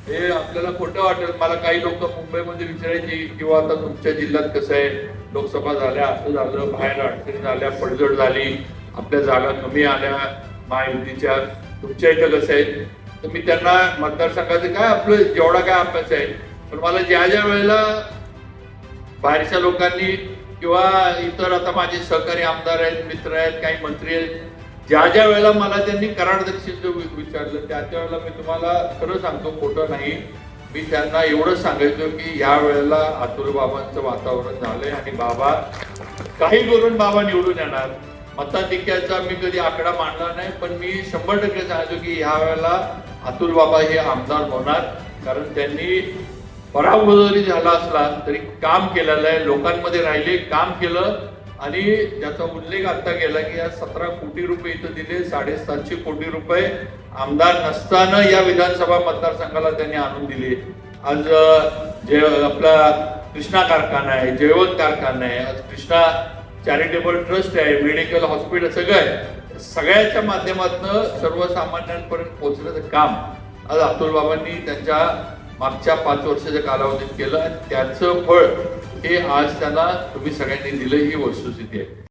हे आपल्याला खोटं वाटेल. मला काही लोक मुंबईमध्ये विचारायची किंवा आता तुमच्या जिल्ह्यात कसं आहे, लोकसभा झाल्या, असं झालं, बाहेर अडचणी झाल्या, पडझड झाली, आपल्या जागा कमी आल्या महायुतीच्या, तुमच्या इथं कसं आहे. तर मी त्यांना मतदारसंघाचं काय आपलं जेवढा काय अभ्यास आहे, पण मला ज्या ज्या वेळेला बाहेरच्या लोकांनी किंवा इतर आता माझे सहकारी आमदार आहेत, मित्र आहेत, काही मंत्री आहेत, ज्या ज्या वेळेला मला त्यांनी कराड दक्षिणचं विचारलं त्या वेळेला मी तुम्हाला खरं सांगतो, खोटं नाही, मी त्यांना एवढंच सांगायचो की या वेळेला अतुल बाबांचं वातावरण झालंय आणि बाबा काही करून बाबा निवडून येणार. मताधिक्याचा मी कधी आकडा मांडला नाही, पण मी 100% सांगायचो की या वेळेला अतुल बाबा हे आमदार होणार, कारण त्यांनी पराभव जरी झाला असला तरी काम केलेलं आहे, लोकांमध्ये राहिले, काम केलं. आणि त्याचा उल्लेख आता केला की या 17 कोटी रुपये इथं दिले, 750 कोटी रुपये आमदार नसताना या विधानसभा मतदारसंघाला त्यांनी आणून दिले. आज जे आपला कृष्णा कारखाना आहे, जैवत कारखाना आहे, आज कृष्णा चॅरिटेबल ट्रस्ट आहे, मेडिकल हॉस्पिटल, सगळं आहे. सगळ्याच्या माध्यमातून सर्वसामान्यांपर्यंत पोहोचण्याचं काम आज अतुल बाबांनी त्यांच्या मागच्या 5 वर्षाच्या कालावधीत केलं. त्याचं फळ हे आज त्यांना तुम्ही सगळ्यांनी दिलं, ही वस्तुस्थिती आहे.